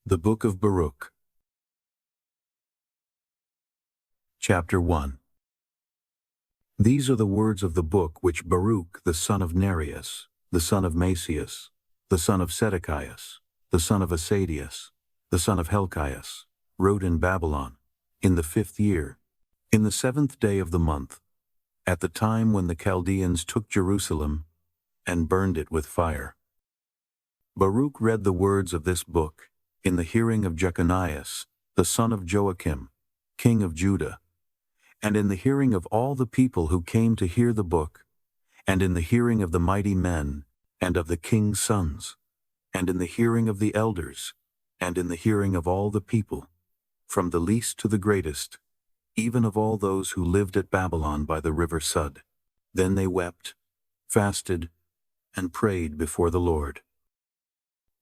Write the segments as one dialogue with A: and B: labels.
A: The Book of Baruch. Chapter 1. These are the words of the book which Baruch the son of Nerius, the son of Macias, the son of Sedekias, the son of Asadias, the son of Helkias, wrote in Babylon, in the 5th year, in the 7th day of the month, at the time when the Chaldeans took Jerusalem and burned it with fire. Baruch read the words of this book in the hearing of Jeconias, the son of Joachim, king of Judah, and in the hearing of all the people who came to hear the book, and in the hearing of the mighty men, and of the king's sons, and in the hearing of the elders, and in the hearing of all the people, from the least to the greatest, even of all those who lived at Babylon by the river Sud. Then they wept, fasted, and prayed before the Lord.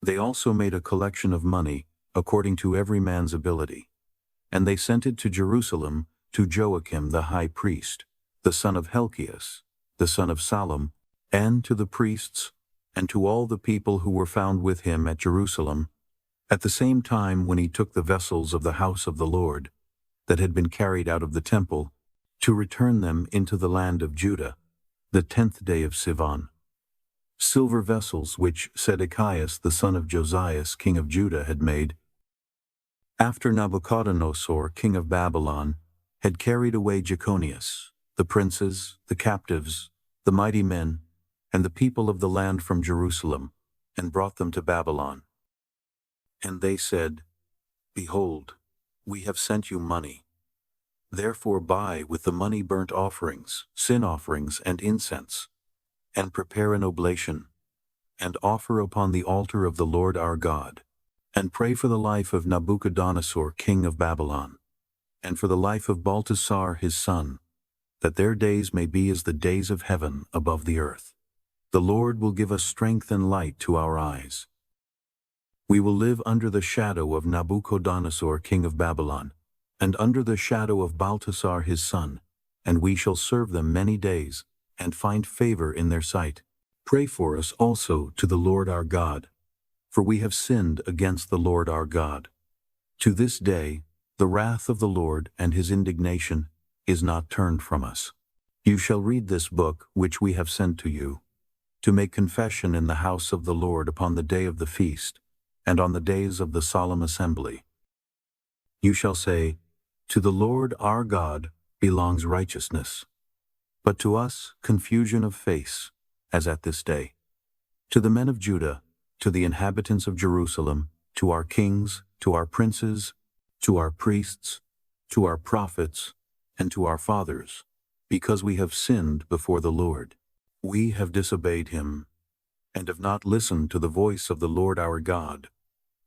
A: They also made a collection of money, according to every man's ability, and they sent it to Jerusalem to Joachim the high priest, the son of Helkias, the son of Salom, and to the priests, and to all the people who were found with him at Jerusalem, at the same time when he took the vessels of the house of the Lord, that had been carried out of the temple, to return them into the land of Judah, the 10th day of Sivan. Silver vessels which Sedekias the son of Josias king of Judah had made, after Nabuchodonosor king of Babylon had carried away Jeconias, the princes, the captives, the mighty men, and the people of the land from Jerusalem, and brought them to Babylon. And they said, Behold, we have sent you money. Therefore buy with the money burnt offerings, sin offerings, and incense, and prepare an oblation, and offer upon the altar of the Lord our God, and pray for the life of Nabuchodonosor king of Babylon, and for the life of Baltasar his son, that their days may be as the days of heaven above the earth. The Lord will give us strength and light to our eyes. We will live under the shadow of Nabuchodonosor king of Babylon, and under the shadow of Baltasar his son, and we shall serve them many days, and find favor in their sight. Pray for us also to the Lord our God, for we have sinned against the Lord our God. To this day, the wrath of the Lord and his indignation is not turned from us. You shall read this book which we have sent to you, to make confession in the house of the Lord upon the day of the feast, and on the days of the solemn assembly. You shall say, To the Lord our God belongs righteousness, but to us confusion of face, as at this day. To the men of Judah, to the inhabitants of Jerusalem, to our kings, to our princes, to our priests, to our prophets, and to our fathers, because we have sinned before the Lord. We have disobeyed him, and have not listened to the voice of the Lord our God,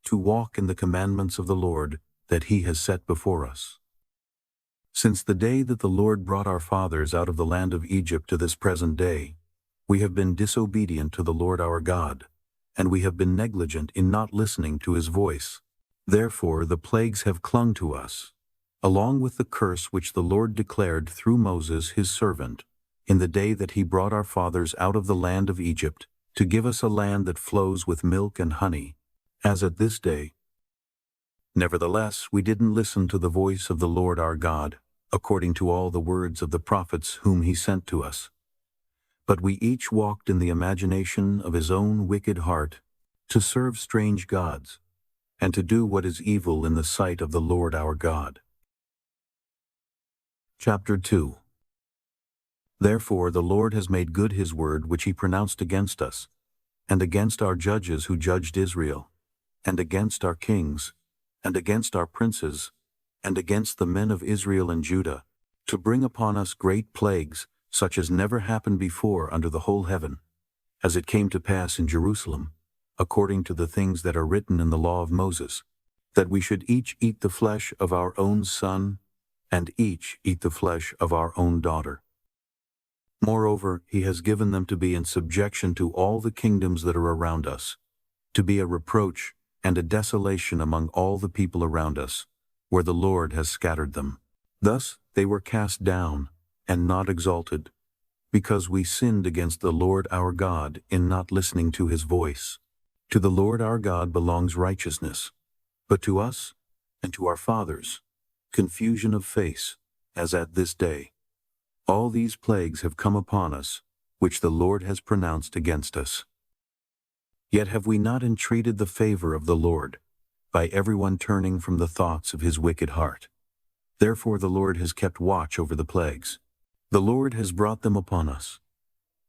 A: to walk in the commandments of the Lord that he has set before us. Since the day that the Lord brought our fathers out of the land of Egypt to this present day, we have been disobedient to the Lord our God, and we have been negligent in not listening to his voice. Therefore the plagues have clung to us, along with the curse which the Lord declared through Moses his servant, in the day that he brought our fathers out of the land of Egypt, to give us a land that flows with milk and honey, as at this day. Nevertheless, we didn't listen to the voice of the Lord our God, according to all the words of the prophets whom he sent to us. But we each walked in the imagination of his own wicked heart, to serve strange gods, and to do what is evil in the sight of the Lord our God. Chapter 2. Therefore the Lord has made good his word which he pronounced against us, and against our judges who judged Israel, and against our kings, and against our princes, and against the men of Israel and Judah, to bring upon us great plagues, such as never happened before under the whole heaven, as it came to pass in Jerusalem, according to the things that are written in the law of Moses, that we should each eat the flesh of our own son, and each eat the flesh of our own daughter. Moreover, he has given them to be in subjection to all the kingdoms that are around us, to be a reproach and a desolation among all the people around us, where the Lord has scattered them. Thus they were cast down, and not exalted, because we sinned against the Lord our God in not listening to his voice. To the Lord our God belongs righteousness, But to us, and to our fathers, confusion of face, as at this day. All these plagues have come upon us, which the Lord has pronounced against us. Yet have we not entreated the favor of the Lord, by everyone turning from the thoughts of his wicked heart. Therefore the Lord has kept watch over the plagues. The Lord has brought them upon us.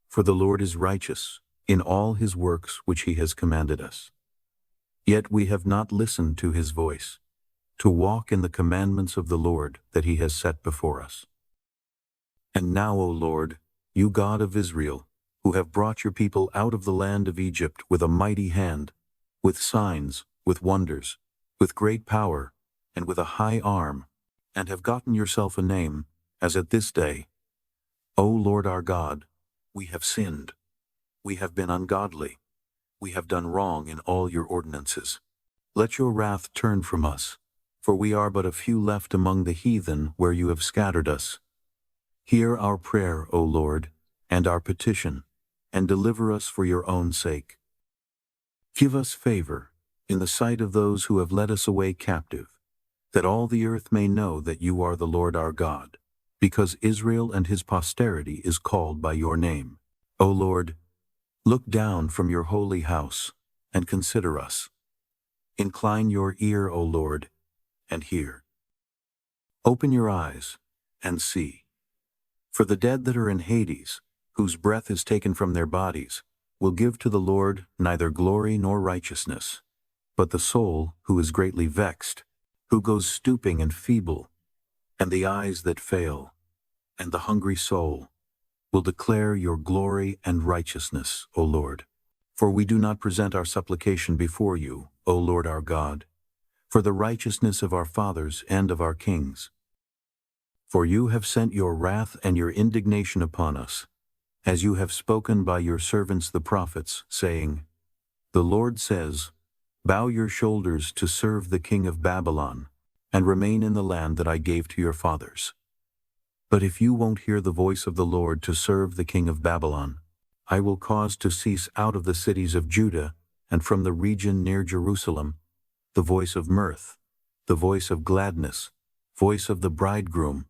A: For the Lord is righteous in all his works which he has commanded us. Yet we have not listened to his voice, to walk in the commandments of the Lord that he has set before us. And now, O Lord, you God of Israel, who have brought your people out of the land of Egypt with a mighty hand, with signs, with wonders, with great power, and with a high arm, and have gotten yourself a name, as at this day. O Lord our God, we have sinned. We have been ungodly. We have done wrong in all your ordinances. Let your wrath turn from us, for we are but a few left among the heathen where you have scattered us. Hear our prayer, O Lord, and our petition, and deliver us for your own sake. Give us favor in the sight of those who have led us away captive, that all the earth may know that you are the Lord our God, because Israel and his posterity is called by your name. O Lord, look down from your holy house, and consider us. Incline your ear, O Lord, and hear. Open your eyes, and see. For the dead that are in Hades, whose breath is taken from their bodies, will give to the Lord neither glory nor righteousness. But the soul, who is greatly vexed, who goes stooping and feeble, and the eyes that fail, and the hungry soul, will declare your glory and righteousness, O Lord. For we do not present our supplication before you, O Lord our God, for the righteousness of our fathers and of our kings. For you have sent your wrath and your indignation upon us, as you have spoken by your servants the prophets, saying, The Lord says, Bow your shoulders to serve the king of Babylon, and remain in the land that I gave to your fathers. But if you won't hear the voice of the Lord to serve the king of Babylon, I will cause to cease out of the cities of Judah and from the region near Jerusalem the voice of mirth, the voice of gladness, voice of the bridegroom,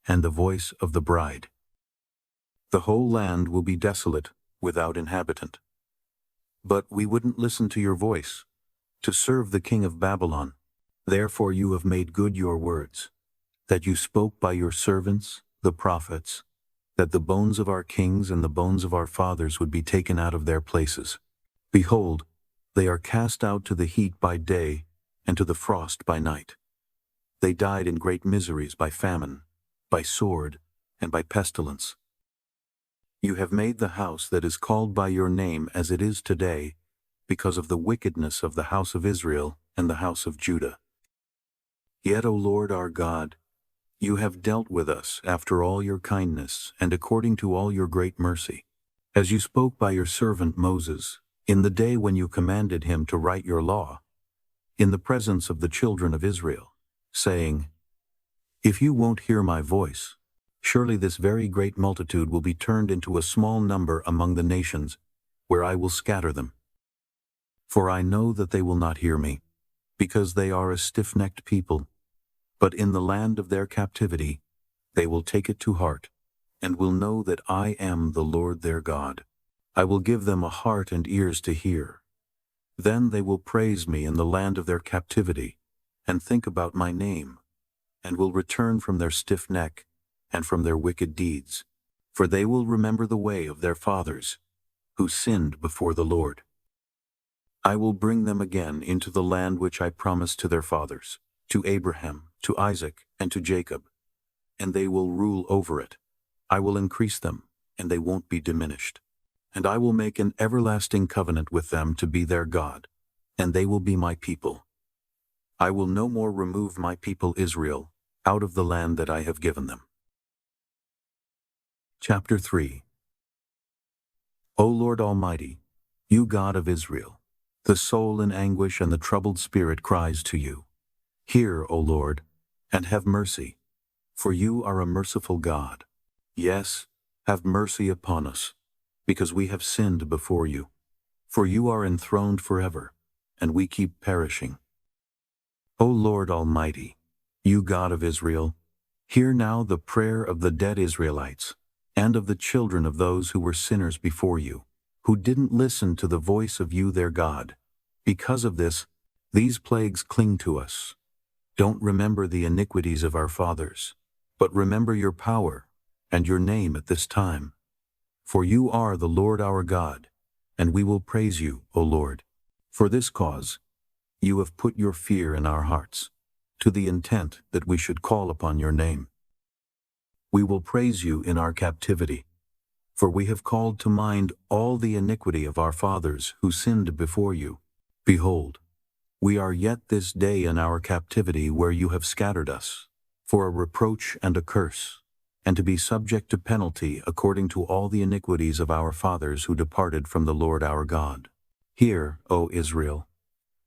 A: and the voice of the bride. The whole land will be desolate, without inhabitant. But we wouldn't listen to your voice, to serve the king of Babylon. Therefore you have made good your words, that you spoke by your servants, the prophets, that the bones of our kings and the bones of our fathers would be taken out of their places. Behold, they are cast out to the heat by day, and to the frost by night. They died in great miseries by famine, by sword, and by pestilence. You have made the house that is called by your name as it is today, because of the wickedness of the house of Israel and the house of Judah. Yet, O Lord our God, you have dealt with us after all your kindness and according to all your great mercy, as you spoke by your servant Moses, in the day when you commanded him to write your law, in the presence of the children of Israel, saying, If you won't hear my voice, surely this very great multitude will be turned into a small number among the nations, where I will scatter them. For I know that they will not hear me, because they are a stiff-necked people. But in the land of their captivity, they will take it to heart, and will know that I am the Lord their God. I will give them a heart and ears to hear. Then they will praise me in the land of their captivity, and think about my name, and will return from their stiff neck and from their wicked deeds. For they will remember the way of their fathers, who sinned before the Lord. I will bring them again into the land which I promised to their fathers, to Abraham, to Isaac, and to Jacob, and they will rule over it. I will increase them, and they won't be diminished. And I will make an everlasting covenant with them to be their God, and they will be my people. I will no more remove my people Israel out of the land that I have given them. Chapter 3. O Lord Almighty, you God of Israel, the soul in anguish and the troubled spirit cries to you. Hear, O Lord, and have mercy, for you are a merciful God. Yes, have mercy upon us, because we have sinned before you. For you are enthroned forever, and we keep perishing. O Lord Almighty, you God of Israel, hear now the prayer of the dead Israelites, and of the children of those who were sinners before you, who didn't listen to the voice of you their God. Because of this, these plagues cling to us. Don't remember the iniquities of our fathers, but remember your power and your name at this time. For you are the Lord our God, and we will praise you, O Lord. For this cause, you have put your fear in our hearts, to the intent that we should call upon your name. We will praise you in our captivity, for we have called to mind all the iniquity of our fathers who sinned before you. Behold, we are yet this day in our captivity where you have scattered us, for a reproach and a curse, and to be subject to penalty according to all the iniquities of our fathers who departed from the Lord our God. Hear, O Israel,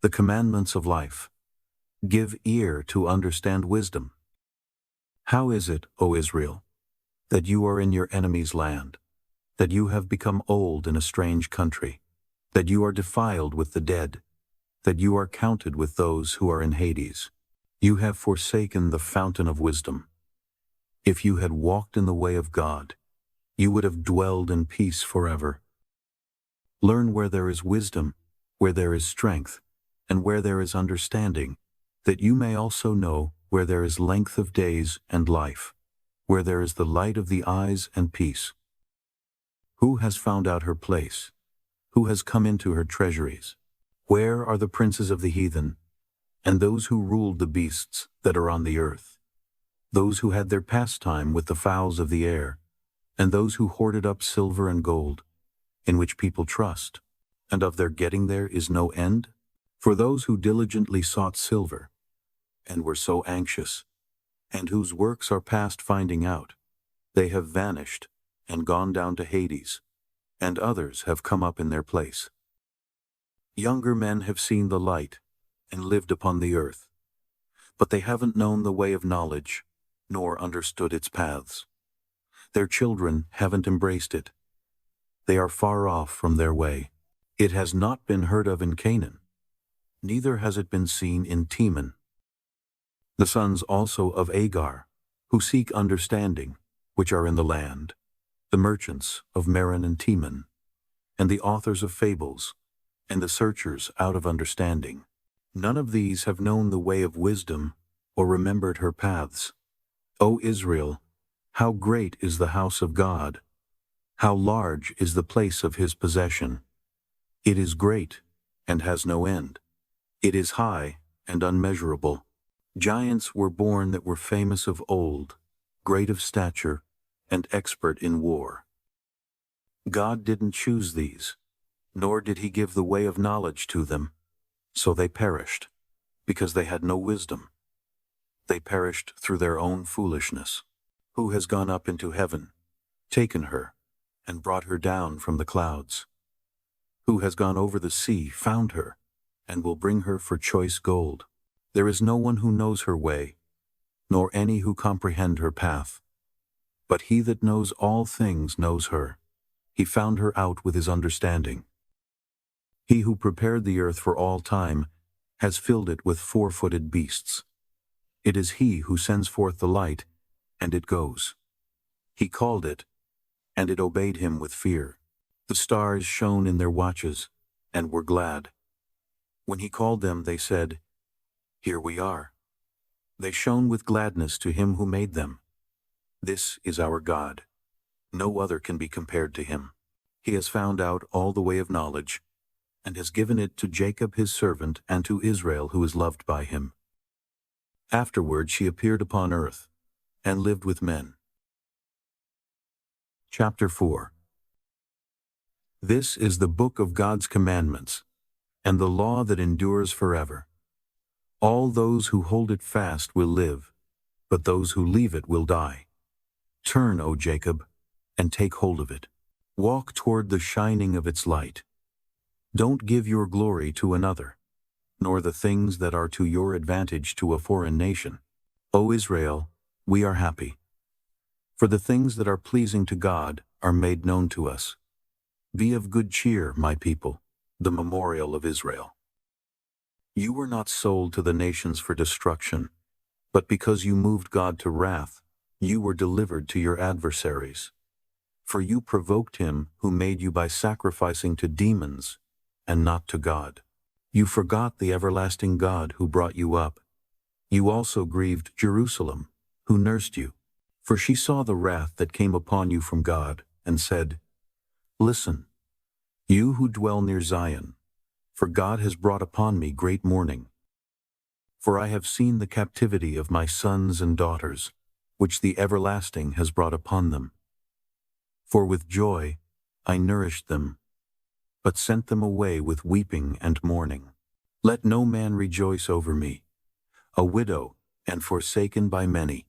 A: the commandments of life. Give ear to understand wisdom. How is it, O Israel, that you are in your enemy's land, that you have become old in a strange country, that you are defiled with the dead, that you are counted with those who are in Hades? You have forsaken the fountain of wisdom. If you had walked in the way of God, you would have dwelled in peace forever. Learn where there is wisdom, where there is strength, and where there is understanding, that you may also know where there is length of days and life, where there is the light of the eyes and peace. Who has found out her place? Who has come into her treasuries? Where are the princes of the heathen, and those who ruled the beasts that are on the earth, those who had their pastime with the fowls of the air, and those who hoarded up silver and gold, in which people trust, and of their getting there is no end? For those who diligently sought silver, and were so anxious, and whose works are past finding out, they have vanished and gone down to Hades, and others have come up in their place. Younger men have seen the light and lived upon the earth, but they haven't known the way of knowledge, nor understood its paths. Their children haven't embraced it. They are far off from their way. It has not been heard of in Canaan, neither has it been seen in Teman. The sons also of Agar, who seek understanding, which are in the land, the merchants of Meron and Teman, and the authors of fables, and the searchers out of understanding. None of these have known the way of wisdom, or remembered her paths. O Israel, how great is the house of God! How large is the place of his possession! It is great, and has no end. It is high and unmeasurable. Giants were born that were famous of old, great of stature, and expert in war. God didn't choose these, nor did he give the way of knowledge to them. So they perished, because they had no wisdom. They perished through their own foolishness. Who has gone up into heaven, taken her, and brought her down from the clouds? Who has gone over the sea, found her, and will bring her for choice gold? There is no one who knows her way, nor any who comprehend her path. But he that knows all things knows her. He found her out with his understanding. He who prepared the earth for all time has filled it with four-footed beasts. It is he who sends forth the light, and it goes. He called it, and it obeyed him with fear. The stars shone in their watches, and were glad. When he called them, they said, Here we are. They shone with gladness to him who made them. This is our God. No other can be compared to him. He has found out all the way of knowledge, and has given it to Jacob his servant, and to Israel who is loved by him. Afterward she appeared upon earth, and lived with men. Chapter 4. This is the book of God's commandments, and the law that endures forever. All those who hold it fast will live, but those who leave it will die. Turn, O Jacob, and take hold of it. Walk toward the shining of its light. Don't give your glory to another, nor the things that are to your advantage to a foreign nation. O Israel, we are happy. For the things that are pleasing to God are made known to us. Be of good cheer, my people, the memorial of Israel. You were not sold to the nations for destruction, but because you moved God to wrath, you were delivered to your adversaries. For you provoked him who made you by sacrificing to demons, and not to God. You forgot the everlasting God who brought you up. You also grieved Jerusalem, who nursed you. For she saw the wrath that came upon you from God, and said, Listen, you who dwell near Zion, for God has brought upon me great mourning. For I have seen the captivity of my sons and daughters, which the everlasting has brought upon them. For with joy I nourished them, but sent them away with weeping and mourning. Let no man rejoice over me, a widow and forsaken by many.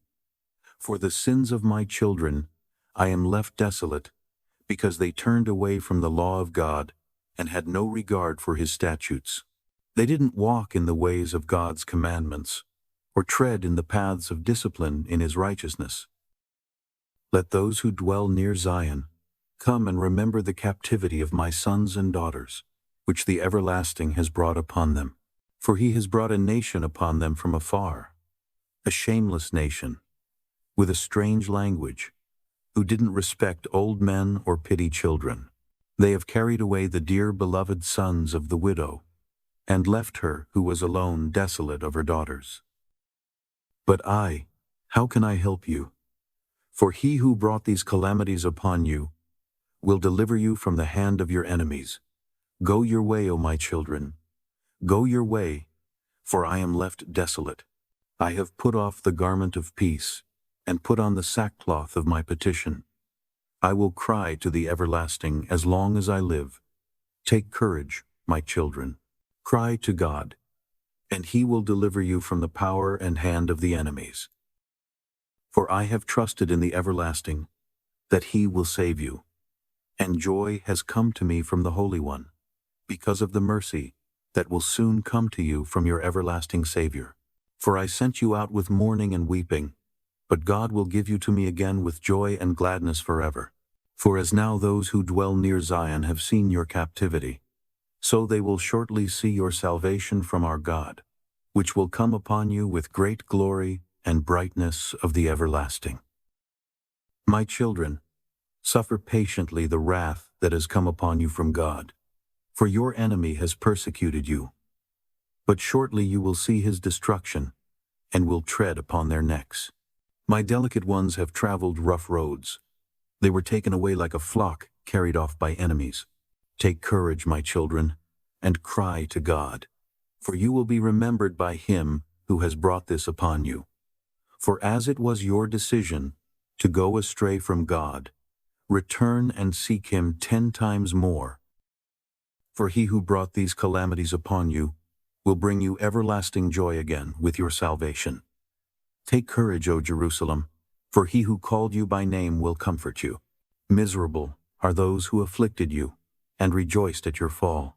A: For the sins of my children I am left desolate, because they turned away from the law of God and had no regard for his statutes. They didn't walk in the ways of God's commandments, or tread in the paths of discipline in his righteousness. Let those who dwell near Zion come and remember the captivity of my sons and daughters, which the everlasting has brought upon them. For he has brought a nation upon them from afar, a shameless nation, with a strange language, who didn't respect old men or pity children. They have carried away the dear beloved sons of the widow, and left her who was alone desolate of her daughters. But I, how can I help you? For he who brought these calamities upon you will deliver you from the hand of your enemies. Go your way, O my children, go your way, for I am left desolate. I have put off the garment of peace, and put on the sackcloth of my petition. I will cry to the everlasting as long as I live. Take courage, my children. Cry to God, and he will deliver you from the power and hand of the enemies. For I have trusted in the everlasting, that he will save you. And joy has come to me from the Holy One, because of the mercy that will soon come to you from your everlasting Savior. For I sent you out with mourning and weeping, but God will give you to me again with joy and gladness forever. For as now those who dwell near Zion have seen your captivity, so they will shortly see your salvation from our God, which will come upon you with great glory and brightness of the everlasting. My children, suffer patiently the wrath that has come upon you from God, for your enemy has persecuted you. But shortly you will see his destruction, and will tread upon their necks. My delicate ones have traveled rough roads. They were taken away like a flock carried off by enemies. Take courage, my children, and cry to God, for you will be remembered by him who has brought this upon you. For as it was your decision to go astray from God, return and seek him 10 times more. For he who brought these calamities upon you will bring you everlasting joy again with your salvation. Take courage, O Jerusalem, for he who called you by name will comfort you. Miserable are those who afflicted you, and rejoiced at your fall.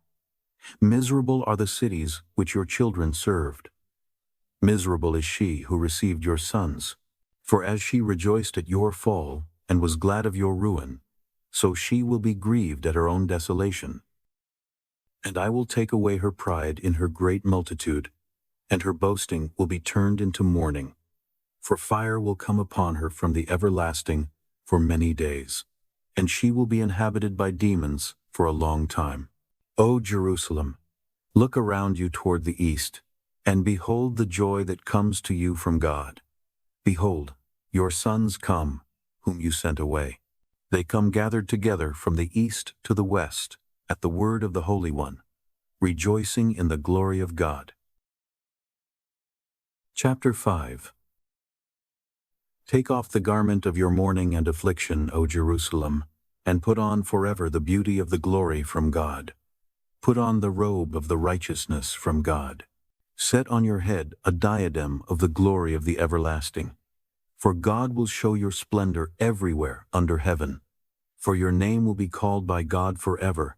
A: Miserable are the cities which your children served. Miserable is she who received your sons. For as she rejoiced at your fall, and was glad of your ruin, so she will be grieved at her own desolation. And I will take away her pride in her great multitude, and her boasting will be turned into mourning. For fire will come upon her from the everlasting for many days, and she will be inhabited by demons for a long time. O Jerusalem, look around you toward the east, and behold the joy that comes to you from God. Behold, your sons come, whom you sent away. They come gathered together from the east to the west, at the word of the Holy One, rejoicing in the glory of God. Chapter 5. Take off the garment of your mourning and affliction, O Jerusalem, and put on forever the beauty of the glory from God. Put on the robe of the righteousness from God. Set on your head a diadem of the glory of the everlasting. For God will show your splendor everywhere under heaven. For your name will be called by God forever.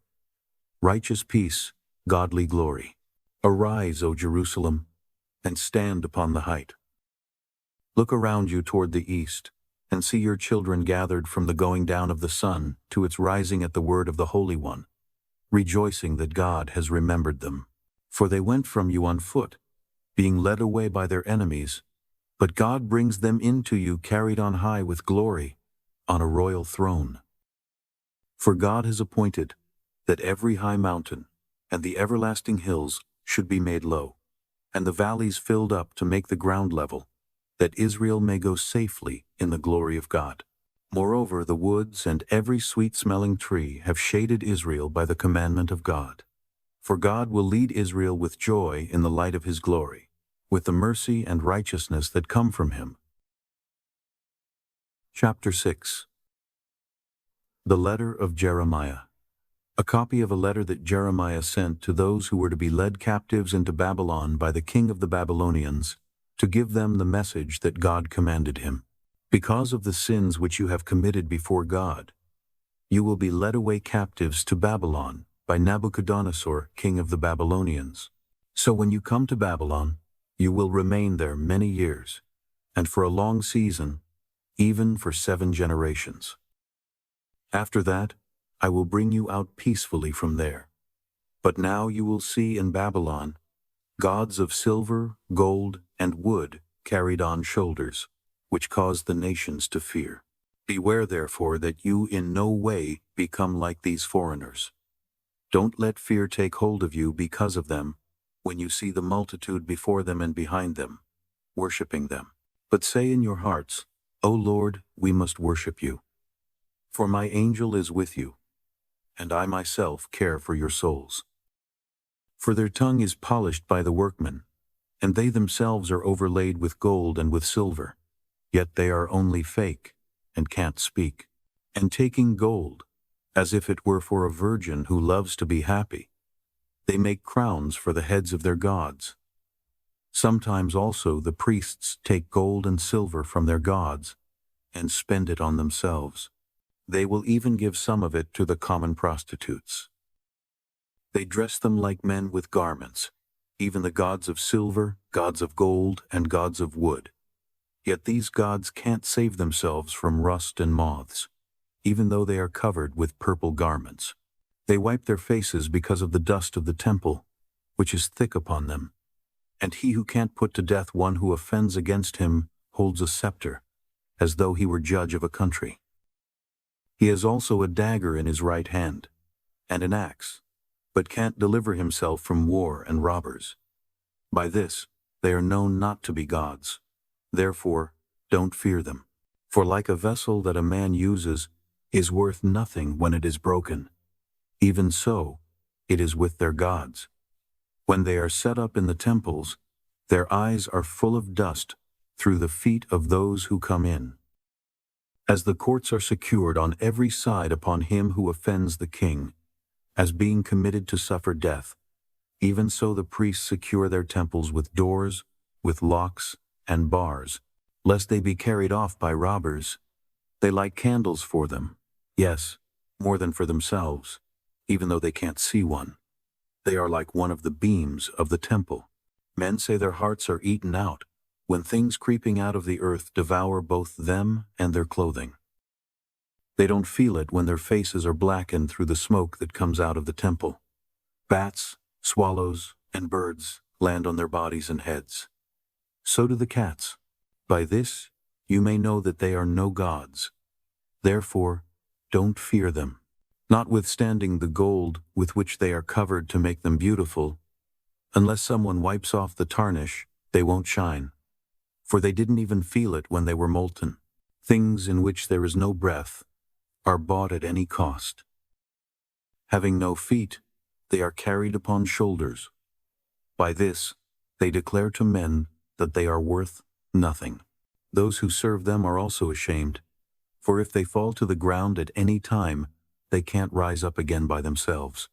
A: Righteous peace, godly glory. Arise, O Jerusalem, and stand upon the height. Look around you toward the east, and see your children gathered from the going down of the sun to its rising at the word of the Holy One, rejoicing that God has remembered them. For they went from you on foot, being led away by their enemies, but God brings them into you carried on high with glory, on a royal throne. For God has appointed that every high mountain and the everlasting hills should be made low, and the valleys filled up to make the ground level, that Israel may go safely in the glory of God. Moreover, the woods and every sweet-smelling tree have shaded Israel by the commandment of God. For God will lead Israel with joy in the light of his glory, with the mercy and righteousness that come from him. Chapter 6. The Letter of Jeremiah. A copy of a letter that Jeremiah sent to those who were to be led captives into Babylon by the king of the Babylonians, to give them the message that God commanded him. Because of the sins which you have committed before God, you will be led away captives to Babylon by Nabuchodonosor, king of the Babylonians. So when you come to Babylon, you will remain there many years, and for a long season, even for 7 generations. After that, I will bring you out peacefully from there. But now you will see in Babylon gods of silver, gold, and wood carried on shoulders, which cause the nations to fear. Beware, therefore, that you in no way become like these foreigners. Don't let fear take hold of you because of them, when you see the multitude before them and behind them, worshipping them. But say in your hearts, O Lord, we must worship you. For my angel is with you, and I myself care for your souls. For their tongue is polished by the workmen, and they themselves are overlaid with gold and with silver, yet they are only fake, and can't speak. And taking gold, as if it were for a virgin who loves to be happy, they make crowns for the heads of their gods. Sometimes also the priests take gold and silver from their gods, and spend it on themselves. They will even give some of it to the common prostitutes. They dress them like men with garments, even the gods of silver, gods of gold, and gods of wood. Yet these gods can't save themselves from rust and moths, even though they are covered with purple garments. They wipe their faces because of the dust of the temple, which is thick upon them. And he who can't put to death one who offends against him holds a scepter, as though he were judge of a country. He has also a dagger in his right hand, and an axe, but can't deliver himself from war and robbers. By this they are known not to be gods. Therefore, don't fear them. For like a vessel that a man uses is worth nothing when it is broken, even so it is with their gods. When they are set up in the temples, their eyes are full of dust through the feet of those who come in. As the courts are secured on every side upon him who offends the king, as being committed to suffer death, even so the priests secure their temples with doors, with locks, and bars, lest they be carried off by robbers. They light candles for them, yes, more than for themselves, even though they can't see one. They are like one of the beams of the temple. Men say their hearts are eaten out, when things creeping out of the earth devour both them and their clothing. They don't feel it when their faces are blackened through the smoke that comes out of the temple. Bats, swallows, and birds land on their bodies and heads. So do the cats. By this you may know that they are no gods. Therefore, don't fear them. Notwithstanding the gold with which they are covered to make them beautiful, unless someone wipes off the tarnish, they won't shine. For they didn't even feel it when they were molten. Things in which there is no breath are bought at any cost. Having no feet, they are carried upon shoulders. By this, they declare to men that they are worth nothing. Those who serve them are also ashamed, for if they fall to the ground at any time, they can't rise up again by themselves.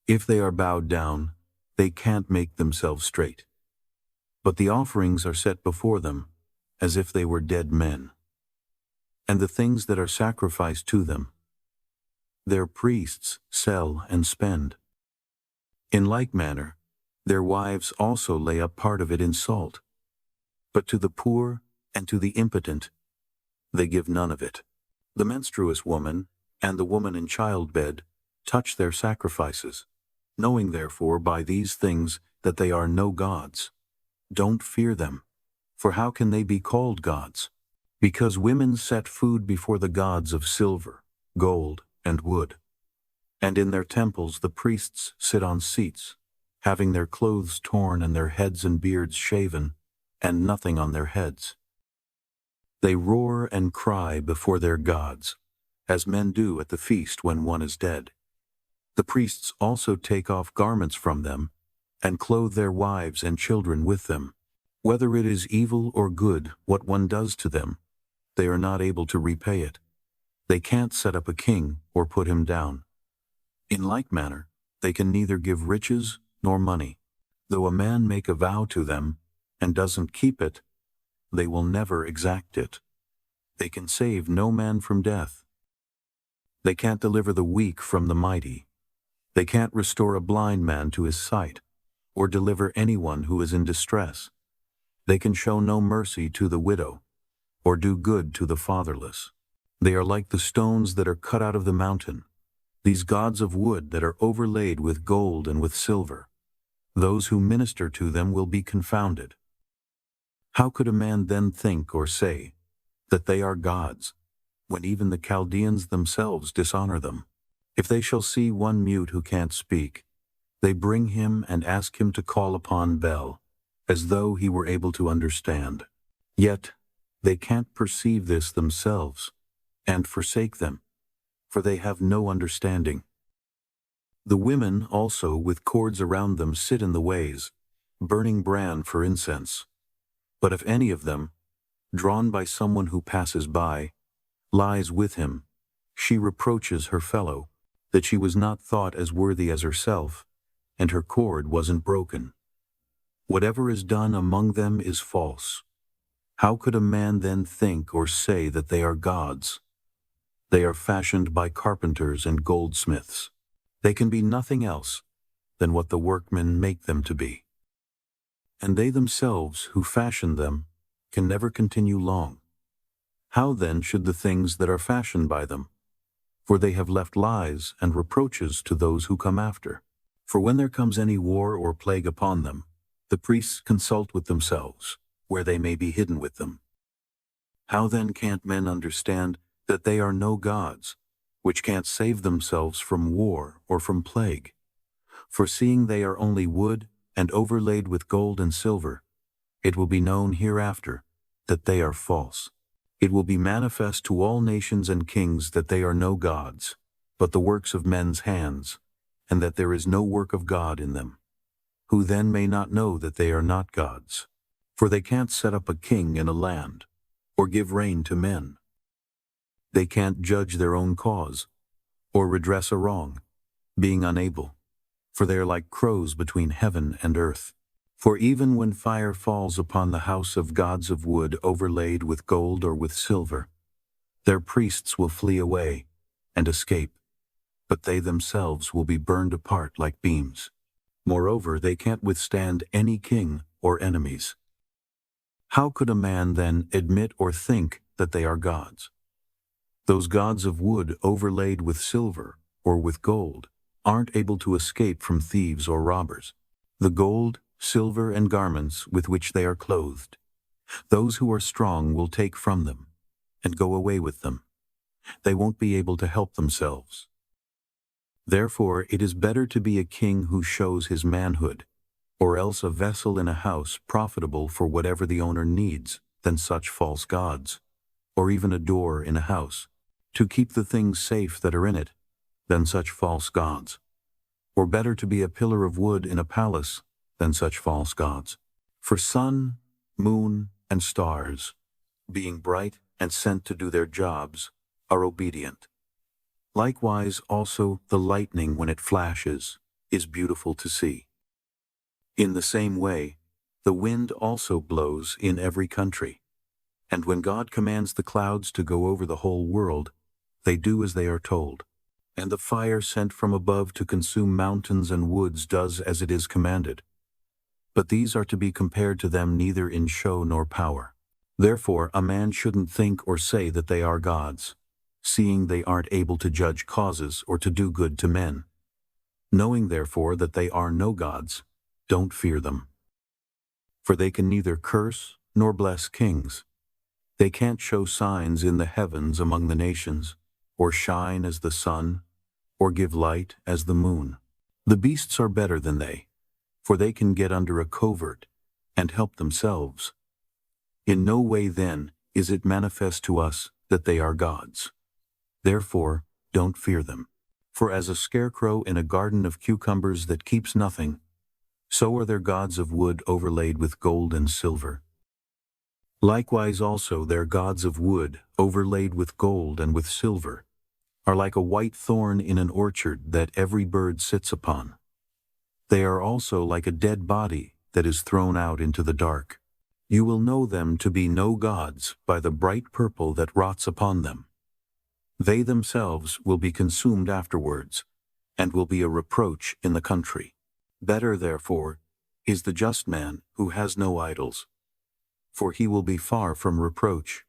A: If they are bowed down, they can't make themselves straight. But the offerings are set before them, as if they were dead men. And the things that are sacrificed to them, their priests sell and spend. In like manner, their wives also lay up part of it in salt. But to the poor and to the impotent, they give none of it. The menstruous woman and the woman in childbed touch their sacrifices, knowing therefore by these things that they are no gods. Don't fear them, for how can they be called gods? Because women set food before the gods of silver, gold, and wood. And in their temples the priests sit on seats, having their clothes torn and their heads and beards shaven, and nothing on their heads. They roar and cry before their gods, as men do at the feast when one is dead. The priests also take off garments from them, and clothe their wives and children with them. Whether it is evil or good what one does to them, they are not able to repay it. They can't set up a king or put him down. In like manner, they can neither give riches nor money. Though a man make a vow to them, and doesn't keep it, they will never exact it. They can save no man from death. They can't deliver the weak from the mighty. They can't restore a blind man to his sight, or deliver anyone who is in distress. They can show no mercy to the widow, or do good to the fatherless. They are like the stones that are cut out of the mountain, these gods of wood that are overlaid with gold and with silver. Those who minister to them will be confounded. How could a man then think or say that they are gods, when even the Chaldeans themselves dishonor them? If they shall see one mute who can't speak, they bring him and ask him to call upon Bel, as though he were able to understand. Yet they can't perceive this themselves, and forsake them, for they have no understanding. The women also with cords around them sit in the ways, burning bran for incense. But if any of them, drawn by someone who passes by, lies with him, she reproaches her fellow, that she was not thought as worthy as herself, and her cord wasn't broken. Whatever is done among them is false. How could a man then think or say that they are gods? They are fashioned by carpenters and goldsmiths. They can be nothing else than what the workmen make them to be. And they themselves who fashion them can never continue long. How then should the things that are fashioned by them? For they have left lies and reproaches to those who come after. For when there comes any war or plague upon them, the priests consult with themselves, where they may be hidden with them. How then can't men understand that they are no gods, which can't save themselves from war or from plague? For seeing they are only wood and overlaid with gold and silver, it will be known hereafter that they are false. It will be manifest to all nations and kings that they are no gods, but the works of men's hands, and that there is no work of God in them. Who then may not know that they are not gods? For they can't set up a king in a land, or give reign to men. They can't judge their own cause, or redress a wrong, being unable, for they are like crows between heaven and earth. For even when fire falls upon the house of gods of wood overlaid with gold or with silver, their priests will flee away and escape, but they themselves will be burned apart like beams. Moreover, they can't withstand any king or enemies. How could a man then admit or think that they are gods? Those gods of wood overlaid with silver or with gold aren't able to escape from thieves or robbers. The gold, silver, and garments with which they are clothed, those who are strong will take from them and go away with them. They won't be able to help themselves. Therefore it is better to be a king who shows his manhood, or else a vessel in a house profitable for whatever the owner needs, than such false gods, or even a door in a house, to keep the things safe that are in it, than such false gods. Or better to be a pillar of wood in a palace than such false gods. For sun, moon, and stars, being bright and sent to do their jobs, are obedient. Likewise also the lightning when it flashes is beautiful to see. In the same way, the wind also blows in every country. And when God commands the clouds to go over the whole world, they do as they are told. And the fire sent from above to consume mountains and woods does as it is commanded. But these are to be compared to them neither in show nor power. Therefore a man shouldn't think or say that they are gods, seeing they aren't able to judge causes or to do good to men. Knowing therefore that they are no gods, don't fear them. For they can neither curse nor bless kings. They can't show signs in the heavens among the nations, or shine as the sun, or give light as the moon. The beasts are better than they, for they can get under a covert and help themselves. In no way, then, is it manifest to us that they are gods. Therefore, don't fear them. For as a scarecrow in a garden of cucumbers that keeps nothing, so are their gods of wood overlaid with gold and silver. Likewise also their gods of wood, overlaid with gold and with silver, are like a white thorn in an orchard that every bird sits upon. They are also like a dead body that is thrown out into the dark. You will know them to be no gods by the bright purple that rots upon them. They themselves will be consumed afterwards, and will be a reproach in the country. Better, therefore, is the just man who has no idols, for he will be far from reproach.